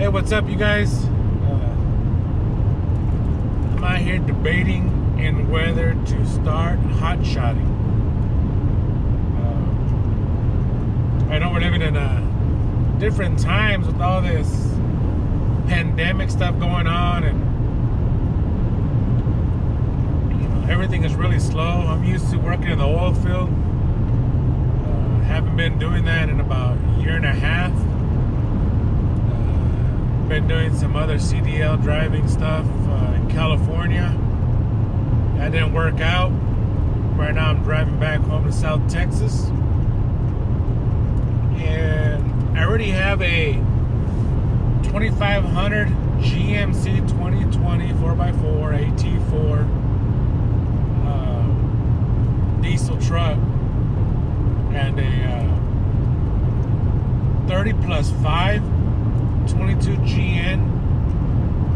Hey, what's up, you guys? I'm out here debating in whether to start hotshotting. I know we're living in different times with all this pandemic stuff going on, and everything is really slow. I'm used to working in the oil field. Haven't been doing that in about a year and a half. Been doing some other CDL driving stuff in California. That didn't work out. Right now I'm driving back home to South Texas, and I already have a 2500 GMC 2020 4x4 AT4 diesel truck and a 30 plus 5 22 GN,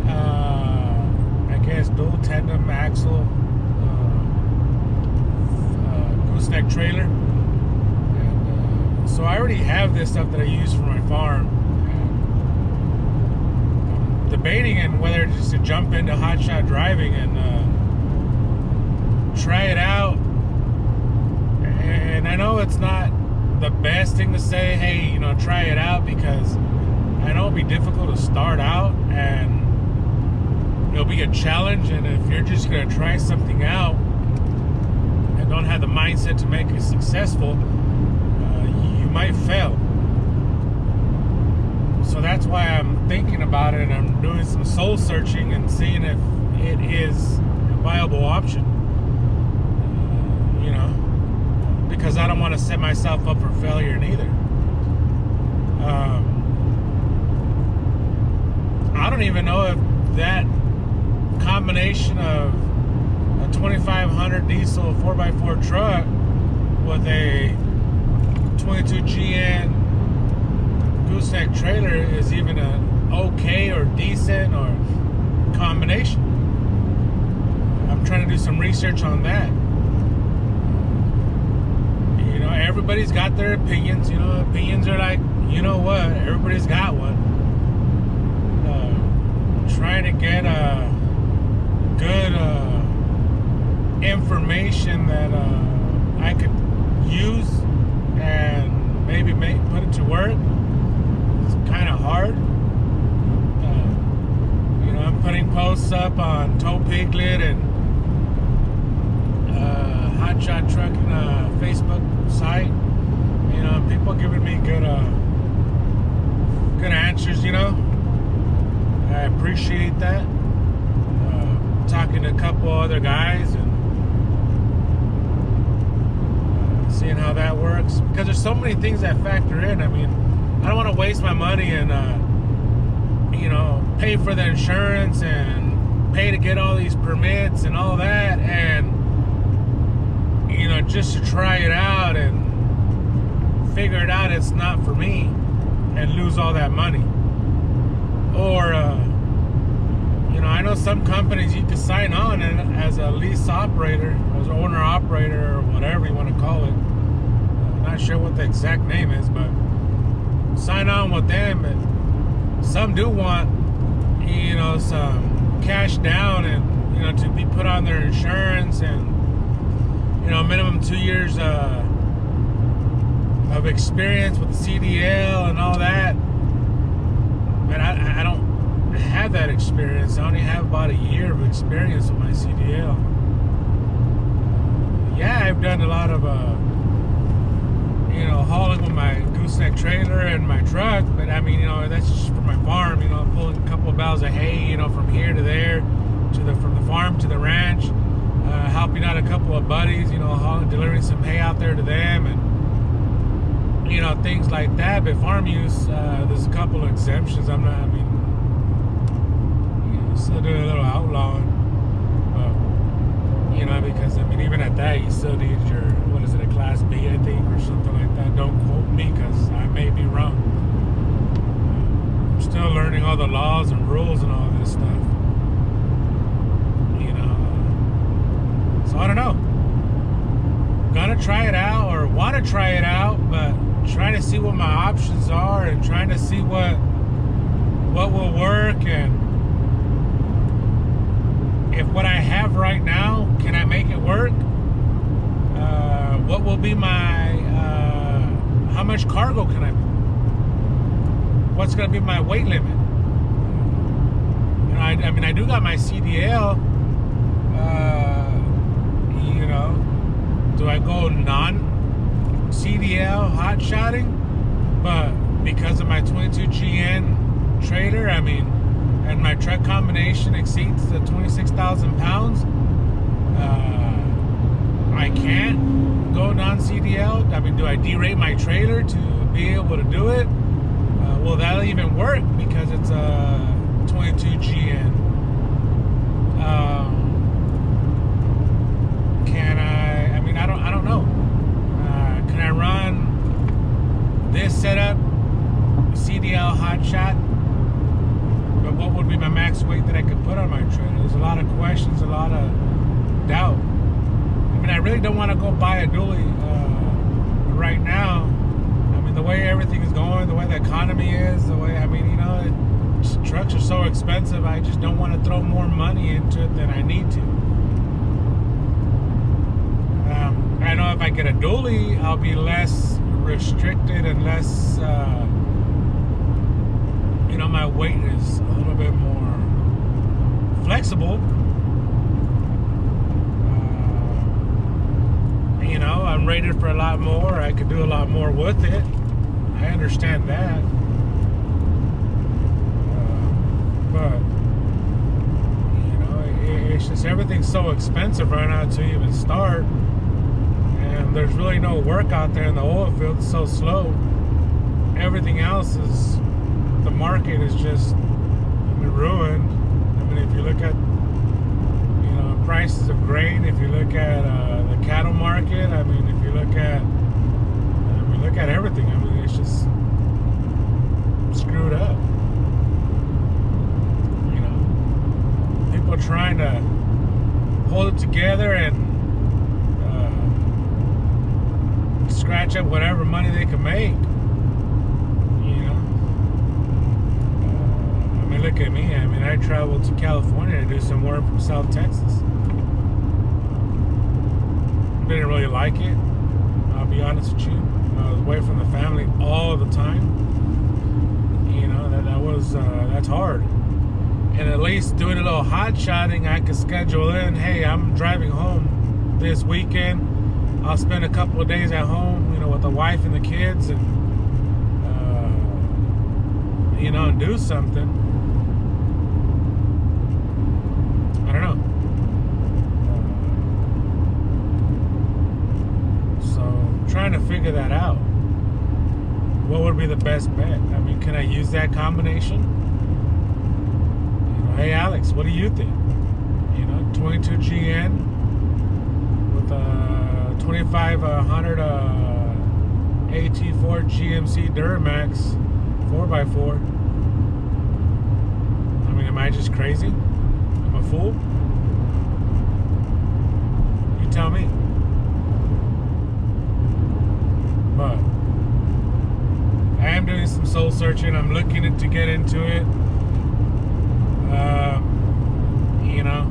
I guess dual tandem axle gooseneck trailer, and so I already have this stuff that I use for my farm. I'm debating on whether just to jump into hotshot driving and try it out. And I know it's not the best thing to say, hey, try it out, because I know it'll be difficult to start out and it'll be a challenge. And if you're just going to try something out and don't have the mindset to make it successful, you might fail. So that's why I'm thinking about it, and I'm doing some soul searching and seeing if it is a viable option. Because I don't want to set myself up for failure neither. I don't even know if that combination of a 2500 diesel 4x4 truck with a 22 GN gooseneck trailer is even an okay or decent or combination. I'm trying to do some research on that. Everybody's got their opinions. Opinions are like, what? Everybody's got one. Trying to get good information that I could use and maybe put it to work. It's kind of hard. I'm putting posts up on Toe Piglet and Hotshot Trucking Facebook site. People giving me good answers. I appreciate that. Talking to a couple other guys and seeing how that works, because there's so many things that factor in. I don't want to waste my money and pay for the insurance and pay to get all these permits and all that, and just to try it out and figure it out it's not for me and lose all that money. Or I know some companies you can sign on and as a lease operator, as an owner operator, or whatever you want to call it. I'm not sure what the exact name is, but sign on with them. But some do want some cash down and to be put on their insurance, and minimum 2 years of experience with the CDL and all that. But I don't have that experience. I only have about a year of experience with my CDL. Yeah, I've done a lot of hauling with my gooseneck trailer and my truck, but that's just for my farm. I'm pulling a couple of bales of hay, from here to there, from the farm to the ranch, helping out a couple of buddies, hauling, delivering some hay out there to them, and things like that. But farm use, there's a couple of exemptions. Still doing a little outlawing, but because even at that, you still need your, what is it, a class B, I think, or something like that. Don't quote me, because I may be wrong. I'm still learning all the laws and rules and all this stuff. So I don't know. Gonna try it out, or want to try it out, but trying to see what my options are and trying to see what what will work, and if what I have right now, can I make it work? What will be my, how much cargo can I, what's going to be my weight limit? You know, I mean, I do got my CDL, you know, do I go non-CDL hotshotting? But because of my 22GN trailer, I mean, and my truck combination exceeds the 26,000 pounds, I can't go non-CDL. I mean, do I derate my trailer to be able to do it? Will that even work because it's a 22GN? Can I mean, I don't know. Can I run this setup, CDL hotshot? But what would be my max weight that I could put on my trailer? There's a lot of questions, a lot of doubt. I mean, I really don't want to go buy a dually right now. I mean, the way everything is going, the way the economy is, the way, I mean, you know, trucks are so expensive. I just don't want to throw more money into it than I need to. I know if I get a dually, I'll be less restricted and less, you know, my weight is a little bit more flexible. You know, I'm rated for a lot more. I could do a lot more with it. I understand that. But, you know, it's just everything's so expensive right now to even start. And there's really no work out there in the oil field. It's so slow. Everything else is, the market is just, I mean, ruined. I mean, if you look at, you know, prices of grain, if you look at the cattle market, I mean, if you look at, look at everything. I mean, it's just screwed up. You know, people trying to hold it together and scratch up whatever money they can make. Look at me. I mean, I traveled to California to do some work from South Texas. Didn't really like it. I'll be honest with you. I was away from the family all the time. You know, that's hard. And at least doing a little hotshotting, I could schedule in, hey, I'm driving home this weekend. I'll spend a couple of days at home, you know, with the wife and the kids, and you know, and do something. I don't know. So trying to figure that out. What would be the best bet? I mean, can I use that combination? You know, hey Alex, what do you think? You know, 22GN with a 2500 AT4 GMC duramax 4x4. I mean, am I just crazy? I'm a fool? You tell me. But I am doing some soul searching. I'm looking to get into it. You know,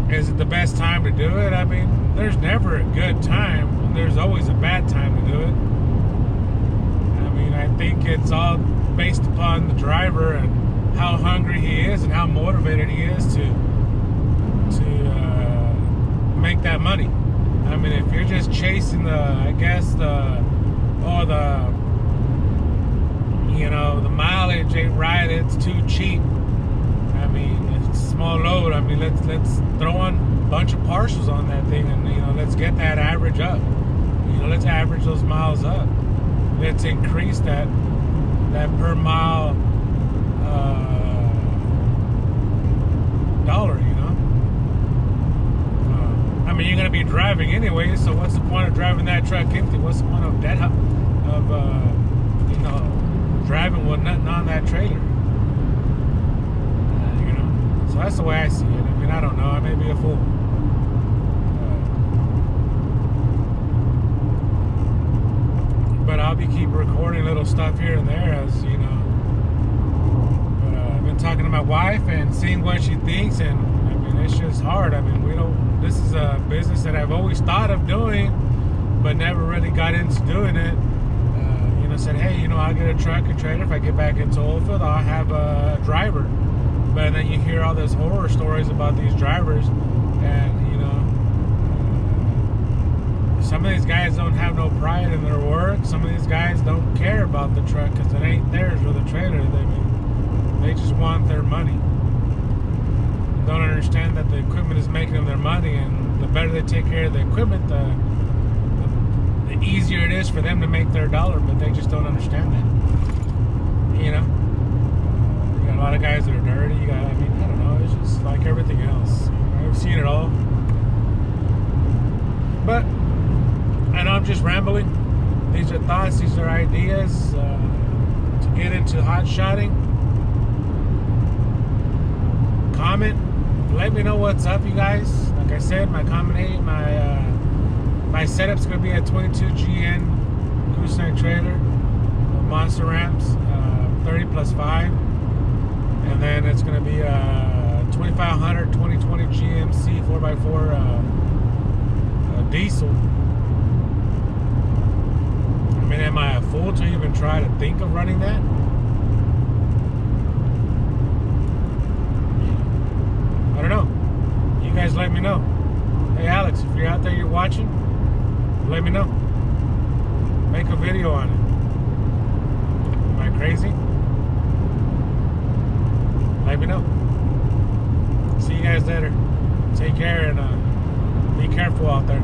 is it the best time to do it? I mean, there's never a good time, and there's always a bad time to do it. I mean, I think it's all based upon the driver and how hungry he is and how motivated he is to make that money. I mean, if you're just chasing you know, the mileage ain't right, it's too cheap. I mean, it's a small load. I mean, let's throw on a bunch of partials on that thing, and you know, let's get that average up. You know, let's average those miles up. Let's increase that per mile dollar. You know, I mean, you're gonna be driving anyway, so what's the point of driving that truck empty? What's the point of that you know, driving with nothing on that trailer? You know, so that's the way I see it. I mean, I don't know. I may be a fool. But I'll be keep recording little stuff here and there, as you know. But I've been talking to my wife and seeing what she thinks, and I mean, it's just hard. I mean, we don't. This is a business that I've always thought of doing, but never really got into doing it. You know, said, hey, you know, I'll get a truck and trailer. If I get back into oilfield, I'll have a driver. But then you hear all these horror stories about these drivers, and you know, some of these guys don't have no pride in their work. Some of these guys don't care about the truck because it ain't theirs or the trailer. They just want their money. Don't understand that the equipment is making them their money, and the better they take care of the equipment, the easier it is for them to make their dollar. But they just don't understand that. You know, you got a lot of guys that are dirty. You got, I mean, I don't know. It's just like everything else. I've seen it all. But I know I'm just rambling. These are thoughts. These are ideas to get into hot shotting. Comment. Let me know what's up, you guys. Like I said, my setup's gonna be a 22 GN gooseneck trailer, monster ramps, 30 plus 5, and then it's gonna be a 2500 2020 GMC 4x4 diesel. I mean, am I a fool to even try to think of running that? I don't know. You guys let me know. Hey Alex, if you're out there, you're watching, let me know. Make a video on it. Am I crazy? Let me know. See you guys later. Take care, and be careful out there.